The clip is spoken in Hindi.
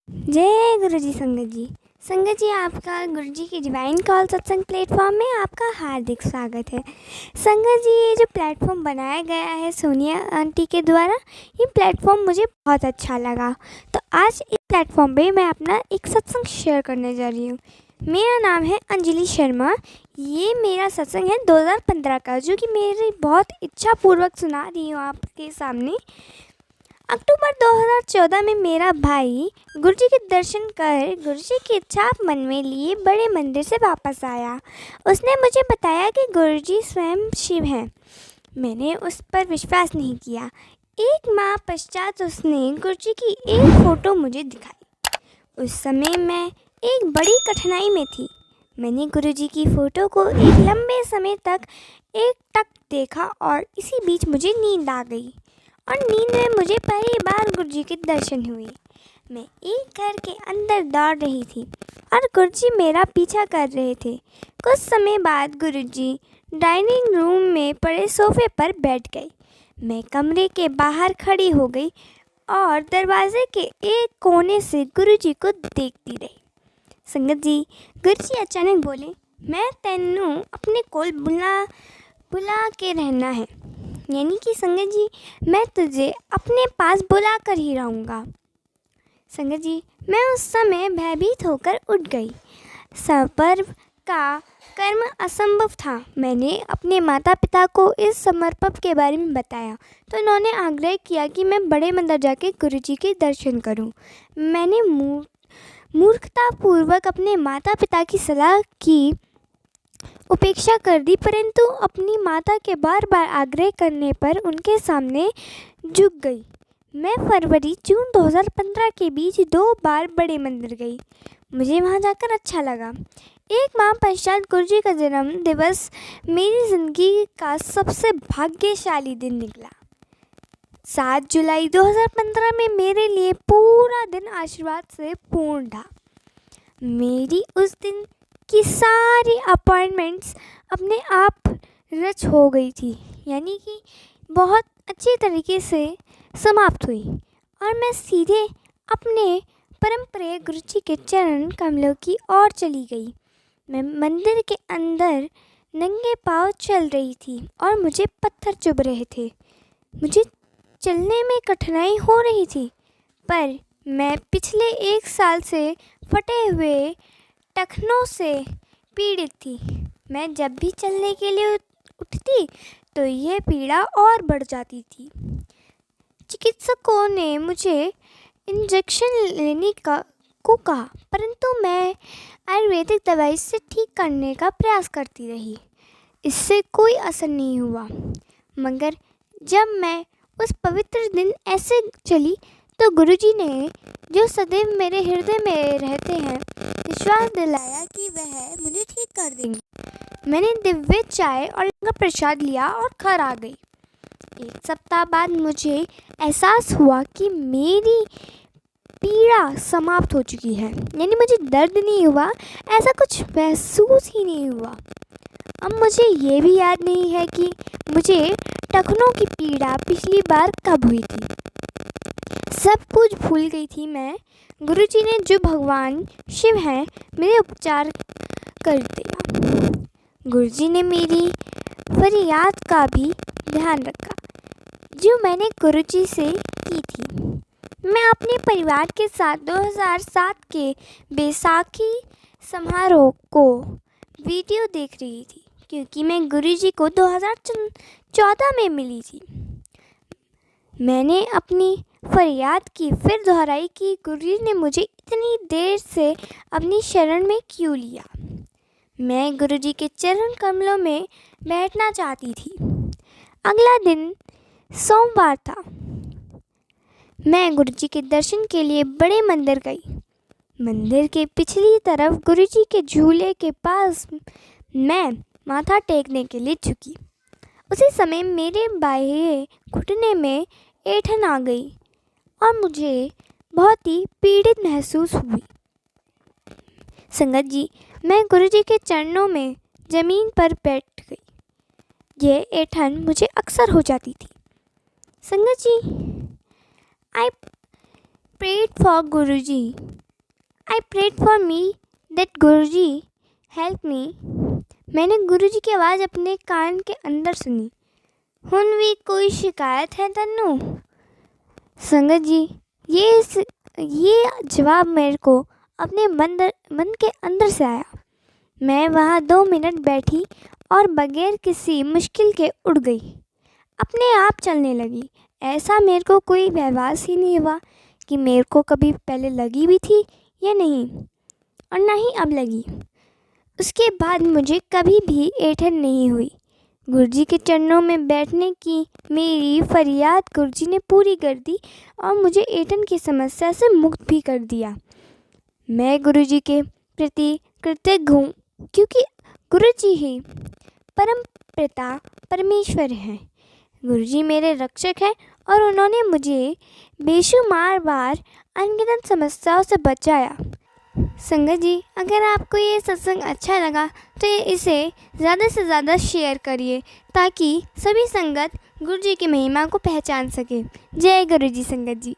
जय गुरु जी संगत जी। संगत जी, आपका गुरु जी की डिवाइन कॉल सत्संग प्लेटफॉर्म में आपका हार्दिक स्वागत है। संगत जी, ये जो प्लेटफॉर्म बनाया गया है सोनिया आंटी के द्वारा, ये प्लेटफॉर्म मुझे बहुत अच्छा लगा। तो आज इस प्लेटफॉर्म पे मैं अपना एक सत्संग शेयर करने जा रही हूँ। मेरा नाम है अंजलि शर्मा। ये मेरा सत्संग है 2015 का, जो कि मेरी बहुत इच्छापूर्वक सुना रही हूँ आपके सामने। अक्टूबर 2014 में मेरा भाई गुरुजी के दर्शन कर गुरुजी की इच्छा मन में लिए बड़े मंदिर से वापस आया। उसने मुझे बताया कि गुरुजी स्वयं शिव हैं। मैंने उस पर विश्वास नहीं किया। एक माह पश्चात उसने गुरुजी की एक फ़ोटो मुझे दिखाई। उस समय मैं एक बड़ी कठिनाई में थी। मैंने गुरुजी की फ़ोटो को एक लंबे समय तक एकटक देखा और इसी बीच मुझे नींद आ गई और नींद में मुझे पहली बार गुरुजी के दर्शन हुए। मैं एक घर के अंदर दौड़ रही थी और गुरुजी मेरा पीछा कर रहे थे। कुछ समय बाद गुरुजी डाइनिंग रूम में पड़े सोफे पर बैठ गए। मैं कमरे के बाहर खड़ी हो गई और दरवाजे के एक कोने से गुरुजी को देखती रही। संगत जी, गुरुजी अचानक बोले, मैं तेनू अपने कोल बुला के रहना है। यानी कि संगत जी, मैं तुझे अपने पास बुला कर ही रहूँगा। संगत जी, मैं उस समय भयभीत होकर उठ गई। सपर्व का कर्म असंभव था। मैंने अपने माता पिता को इस समर्पण के बारे में बताया तो उन्होंने आग्रह किया कि मैं बड़े मंदिर जाके गुरुजी के दर्शन करूं। मैंने मूर्खतापूर्वक अपने माता पिता की सलाह की उपेक्षा कर दी, परंतु अपनी माता के बार बार आग्रह करने पर उनके सामने झुक गई। मैं फरवरी-जून 2015 के बीच 2 बार बड़े मंदिर गई। मुझे वहां जाकर अच्छा लगा। एक माह पश्चात गुरुजी का जन्म दिवस मेरी ज़िंदगी का सबसे भाग्यशाली दिन निकला। 7 जुलाई 2015 में मेरे लिए पूरा दिन आशीर्वाद से पूर्ण था। मेरी उस दिन की सारी अपॉइंटमेंट्स अपने आप रच हो गई थी, यानी कि बहुत अच्छी तरीके से समाप्त हुई और मैं सीधे अपने परम प्रिय गुरुजी के चरण कमलों की ओर चली गई। मैं मंदिर के अंदर नंगे पांव चल रही थी और मुझे पत्थर चुभ रहे थे। मुझे चलने में कठिनाई हो रही थी, पर मैं पिछले 1 साल से फटे हुए टखनों से पीड़ित थी। मैं जब भी चलने के लिए उठती तो यह पीड़ा और बढ़ जाती थी। चिकित्सकों ने मुझे इंजेक्शन लेने को कहा, परंतु मैं आयुर्वेदिक दवाई से ठीक करने का प्रयास करती रही। इससे कोई असर नहीं हुआ। मगर जब मैं उस पवित्र दिन ऐसे चली तो गुरुजी ने, जो सदैव मेरे हृदय में रहते हैं, विश्वास दिलाया कि वह मुझे ठीक कर देंगे। मैंने दिव्य चाय और लंगर प्रसाद लिया और घर आ गई। 1 सप्ताह बाद मुझे एहसास हुआ कि मेरी पीड़ा समाप्त हो चुकी है। यानी मुझे दर्द नहीं हुआ, ऐसा कुछ महसूस ही नहीं हुआ। अब मुझे ये भी याद नहीं है कि मुझे टखनों की पीड़ा पिछली बार कब हुई थी। सब कुछ भूल गई थी मैं। गुरुजी ने, जो भगवान शिव हैं, मेरे उपचार कर दिया। गुरुजी ने मेरी फरियाद का भी ध्यान रखा जो मैंने गुरुजी से की थी। मैं अपने परिवार के साथ 2007 के बैसाखी समारोह को वीडियो देख रही थी, क्योंकि मैं गुरुजी को 2014 में मिली थी। मैंने अपनी फरियाद की फिर दोहराई कि गुरुजी ने मुझे इतनी देर से अपनी शरण में क्यों लिया। मैं गुरुजी के चरण कमलों में बैठना चाहती थी। अगला दिन सोमवार था। मैं गुरुजी के दर्शन के लिए बड़े मंदिर गई। मंदिर के पिछली तरफ गुरुजी के झूले के पास मैं माथा टेकने के लिए झुकी। उसी समय मेरे बाएं घुटने में ऐंठन आ गई और मुझे बहुत ही पीड़ित महसूस हुई। संगत जी, मैं गुरुजी के चरणों में ज़मीन पर बैठ गई। यह ऐंठन मुझे अक्सर हो जाती थी। संगत जी, prayed for Guruji. I prayed for me that Guruji help me. मैंने गुरुजी की आवाज़ अपने कान के अंदर सुनी। हुन भी कोई शिकायत है तन्नू? संगत जी, ये जवाब मेरे को अपने मन के अंदर से आया। मैं वहाँ 2 मिनट बैठी और बगैर किसी मुश्किल के उड़ गई, अपने आप चलने लगी। ऐसा मेरे को कोई एहसास ही नहीं हुआ कि मेरे को कभी पहले लगी भी थी या नहीं, और ना ही अब लगी। उसके बाद मुझे कभी भी ऐंठन नहीं हुई। गुरुजी के चरणों में बैठने की मेरी फरियाद गुरुजी ने पूरी कर दी और मुझे ऐंठन की समस्या से मुक्त भी कर दिया। मैं गुरुजी के प्रति कृतज्ञ हूँ, क्योंकि गुरुजी ही परम पिता परमेश्वर हैं। गुरुजी मेरे रक्षक हैं और उन्होंने मुझे बेशुमार बार अनगिनत समस्याओं से बचाया। संगत जी, अगर आपको ये सत्संग अच्छा लगा तो इसे ज़्यादा से ज़्यादा शेयर करिए, ताकि सभी संगत गुरुजी की महिमा को पहचान सके। जय गुरुजी संगत जी।